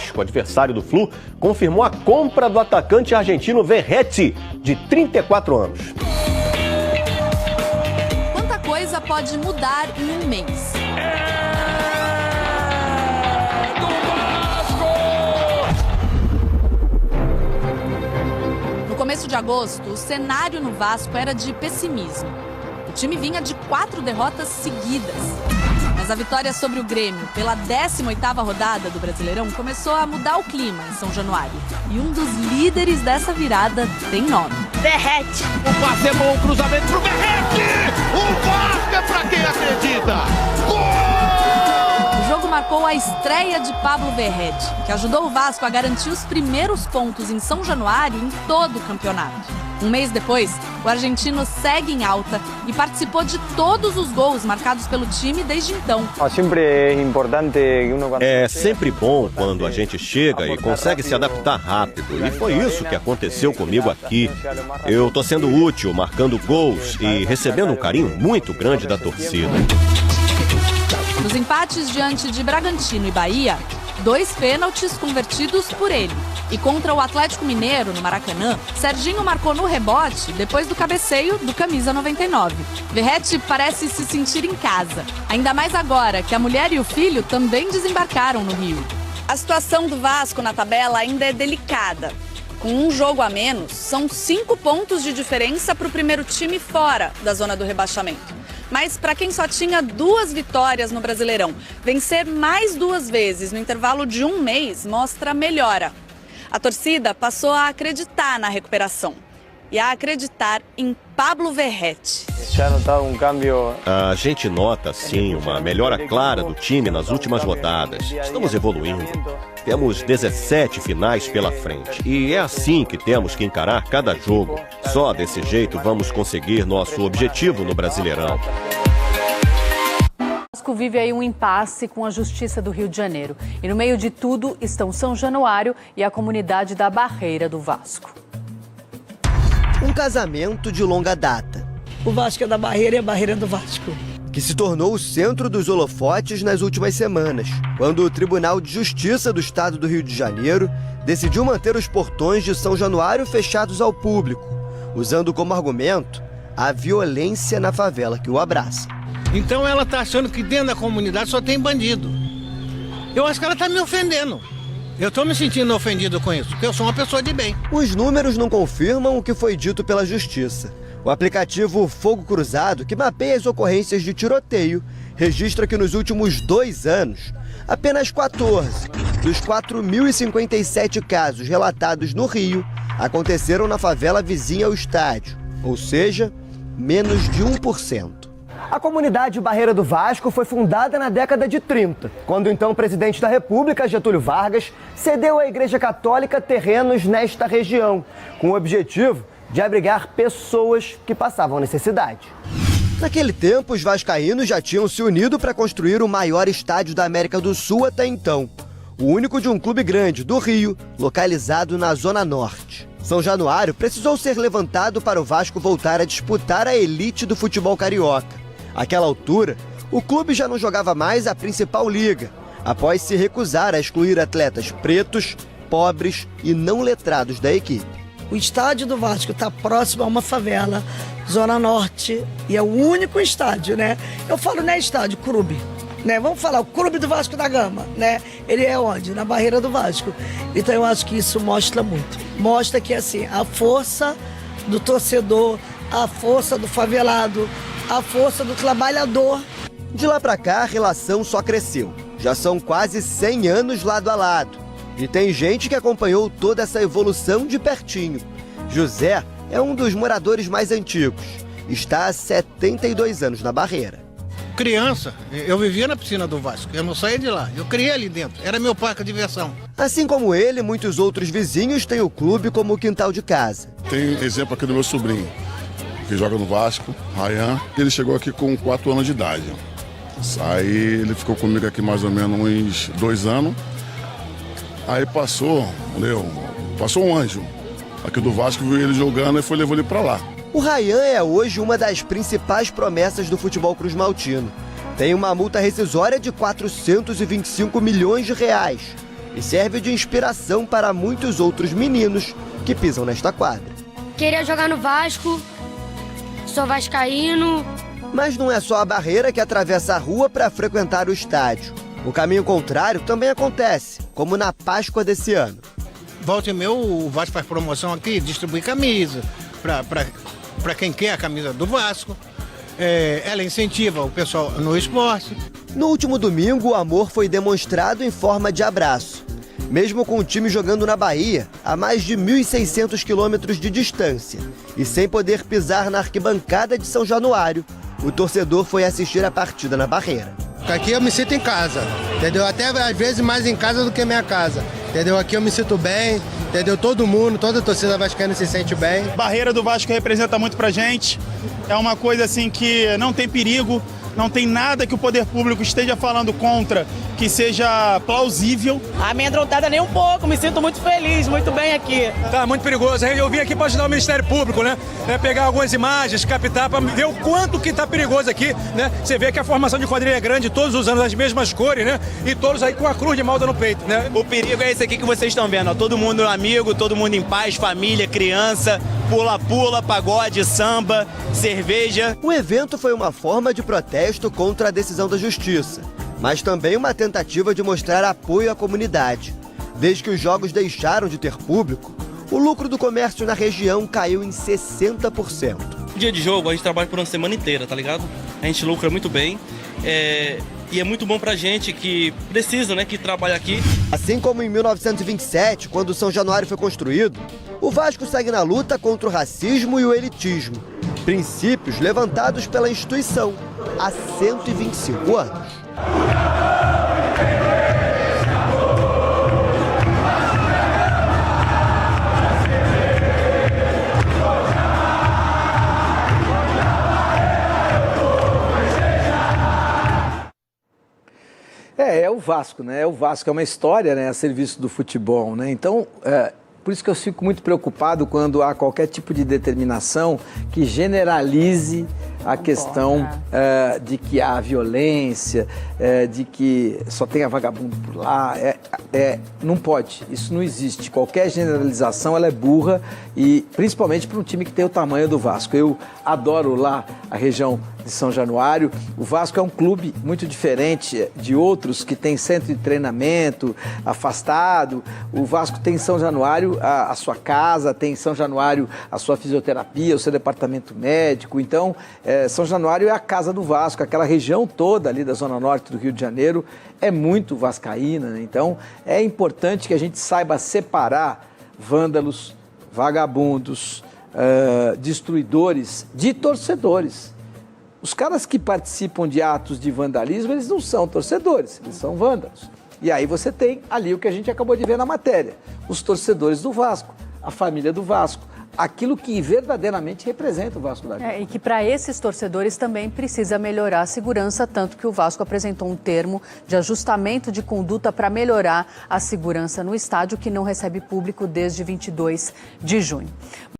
Atlético, adversário do Flu, confirmou a compra do atacante argentino Verratti, de 34 anos. Quanta coisa pode mudar em um mês? No começo de agosto, o cenário no Vasco era de pessimismo. O time vinha de 4 derrotas seguidas. Mas a vitória sobre o Grêmio, pela 18ª rodada do Brasileirão, começou a mudar o clima em São Januário. E um dos líderes dessa virada tem nome: Verratti. O passe é bom, o cruzamento pro Verratti! O Vasco é pra quem acredita! O jogo marcou a estreia de Pablo Verratti, que ajudou o Vasco a garantir os primeiros pontos em São Januário em todo o campeonato. Um mês depois, o argentino segue em alta e participou de todos os gols marcados pelo time desde então. É sempre bom quando a gente chega e consegue se adaptar rápido. E foi isso que aconteceu comigo aqui. Eu tô sendo útil, marcando gols e recebendo um carinho muito grande da torcida. Nos empates diante de Bragantino e Bahia, 2 pênaltis convertidos por ele. E contra o Atlético Mineiro, no Maracanã, Serginho marcou no rebote depois do cabeceio do camisa 99. Verratti parece se sentir em casa, ainda mais agora que a mulher e o filho também desembarcaram no Rio. A situação do Vasco na tabela ainda é delicada. Com um jogo a menos, são 5 pontos de diferença para o primeiro time fora da zona do rebaixamento. Mas para quem só tinha 2 vitórias no Brasileirão, vencer mais 2 vezes no intervalo de um mês mostra melhora. A torcida passou a acreditar na recuperação e a acreditar em Pablo Verratti. A gente nota, sim, uma melhora clara do time nas últimas rodadas. Estamos evoluindo. Temos 17 finais pela frente e é assim que temos que encarar cada jogo. Só desse jeito vamos conseguir nosso objetivo no Brasileirão. O Vasco vive aí um impasse com a Justiça do Rio de Janeiro. E no meio de tudo estão São Januário e a comunidade da Barreira do Vasco. Um casamento de longa data. O Vasco é da Barreira e a Barreira é do Vasco. Que se tornou o centro dos holofotes nas últimas semanas, quando o Tribunal de Justiça do Estado do Rio de Janeiro decidiu manter os portões de São Januário fechados ao público, usando como argumento a violência na favela que o abraça. Então ela tá achando que dentro da comunidade só tem bandido. Eu acho que ela tá me ofendendo. Eu tô me sentindo ofendido com isso, porque eu sou uma pessoa de bem. Os números não confirmam o que foi dito pela Justiça. O aplicativo Fogo Cruzado, que mapeia as ocorrências de tiroteio, registra que nos últimos 2 anos, apenas 14 dos 4.057 casos relatados no Rio aconteceram na favela vizinha ao estádio, ou seja, menos de 1%. A comunidade Barreira do Vasco foi fundada na década de 30, quando o então presidente da República, Getúlio Vargas, cedeu à Igreja Católica terrenos nesta região, com o objetivo de abrigar pessoas que passavam necessidade. Naquele tempo, os vascaínos já tinham se unido para construir o maior estádio da América do Sul até então, o único de um clube grande do Rio, localizado na Zona Norte. São Januário precisou ser levantado para o Vasco voltar a disputar a elite do futebol carioca. Àquela altura, o clube já não jogava mais a principal liga, após se recusar a excluir atletas pretos, pobres e não letrados da equipe. O estádio do Vasco está próximo a uma favela, Zona Norte, e é o único estádio, né? Eu falo, não é estádio, clube, né? Vamos falar, o Clube do Vasco da Gama, né? Ele é onde? Na Barreira do Vasco. Então eu acho que isso mostra muito. Mostra que, assim, a força do torcedor, a força do favelado, a força do trabalhador. De lá pra cá, a relação só cresceu. Já são quase 100 anos lado a lado. E tem gente que acompanhou toda essa evolução de pertinho. José é um dos moradores mais antigos. Está há 72 anos na Barreira. Criança, eu vivia na piscina do Vasco, eu não saía de lá, eu criei ali dentro, era meu parque de diversão. Assim como ele, muitos outros vizinhos têm o clube como quintal de casa. Tem exemplo aqui do meu sobrinho, que joga no Vasco, Ryan. Ele chegou aqui com 4 anos de idade. Aí ele ficou comigo aqui mais ou menos uns 2 anos. Aí passou um anjo aqui do Vasco, viu ele jogando e levou ele pra lá. O Ryan é hoje uma das principais promessas do futebol cruzmaltino. Tem uma multa rescisória de 425 milhões de reais. e serve de inspiração para muitos outros meninos que pisam nesta quadra. Queria jogar no Vasco, sou vascaíno. Mas não é só a barreira que atravessa a rua para frequentar o estádio. O caminho contrário também acontece, como na Páscoa desse ano. Volta e meia, o Vasco faz promoção aqui, distribui camisa para quem quer a camisa do Vasco. Ela incentiva o pessoal no esporte. No último domingo, o amor foi demonstrado em forma de abraço. Mesmo com o time jogando na Bahia, a mais de 1.600 quilômetros de distância, e sem poder pisar na arquibancada de São Januário, o torcedor foi assistir a partida na Barreira. Aqui eu me sinto em casa, entendeu? Até às vezes mais em casa do que minha casa, entendeu? Aqui eu me sinto bem, entendeu? Todo mundo, toda a torcida vascaína se sente bem. Barreira do Vasco representa muito pra gente, é uma coisa assim que não tem perigo, não tem nada que o poder público esteja falando contra que seja plausível. Amedrontada nem um pouco, me sinto muito feliz, muito bem aqui. Tá muito perigoso, eu vim aqui para ajudar o Ministério Público, né? Pegar algumas imagens, captar, para ver o quanto que tá perigoso aqui, né? Você vê que a formação de quadrilha é grande, todos usando as mesmas cores, né? E todos aí com a cruz de malta no peito, né? O perigo é esse aqui que vocês estão vendo, ó. Todo mundo amigo, todo mundo em paz, família, criança, pula-pula, pagode, samba, cerveja. O evento foi uma forma de protesto contra a decisão da Justiça, mas também uma tentativa de mostrar apoio à comunidade. Desde que os jogos deixaram de ter público, o lucro do comércio na região caiu em 60%. Dia de jogo, a gente trabalha por uma semana inteira, tá ligado? A gente lucra muito bem. E é muito bom pra gente que precisa, né, que trabalha aqui. Assim como em 1927, quando o São Januário foi construído, o Vasco segue na luta contra o racismo e o elitismo, princípios levantados pela instituição há 125 anos. É o Vasco, né? O Vasco é uma história, né, a serviço do futebol, né? Então, por isso que eu fico muito preocupado quando há qualquer tipo de determinação que generalize a questão de que há violência, de que só tenha vagabundo por lá. Não pode, isso não existe. Qualquer generalização ela é burra, e principalmente para um time que tem o tamanho do Vasco. Eu adoro lá a região de São Januário. O Vasco é um clube muito diferente de outros que tem centro de treinamento afastado. O Vasco tem em São Januário a sua casa, tem em São Januário a sua fisioterapia, o seu departamento médico. Então, São Januário é a casa do Vasco. Aquela região toda ali da Zona Norte do Rio de Janeiro é muito vascaína, né? Então, é importante que a gente saiba separar vândalos, vagabundos, destruidores de torcedores. Os caras que participam de atos de vandalismo, eles não são torcedores, eles são vândalos. E aí você tem ali o que a gente acabou de ver na matéria, os torcedores do Vasco, a família do Vasco, aquilo que verdadeiramente representa o Vasco da Gama. E que para esses torcedores também precisa melhorar a segurança, tanto que o Vasco apresentou um termo de ajustamento de conduta para melhorar a segurança no estádio, que não recebe público desde 22 de junho.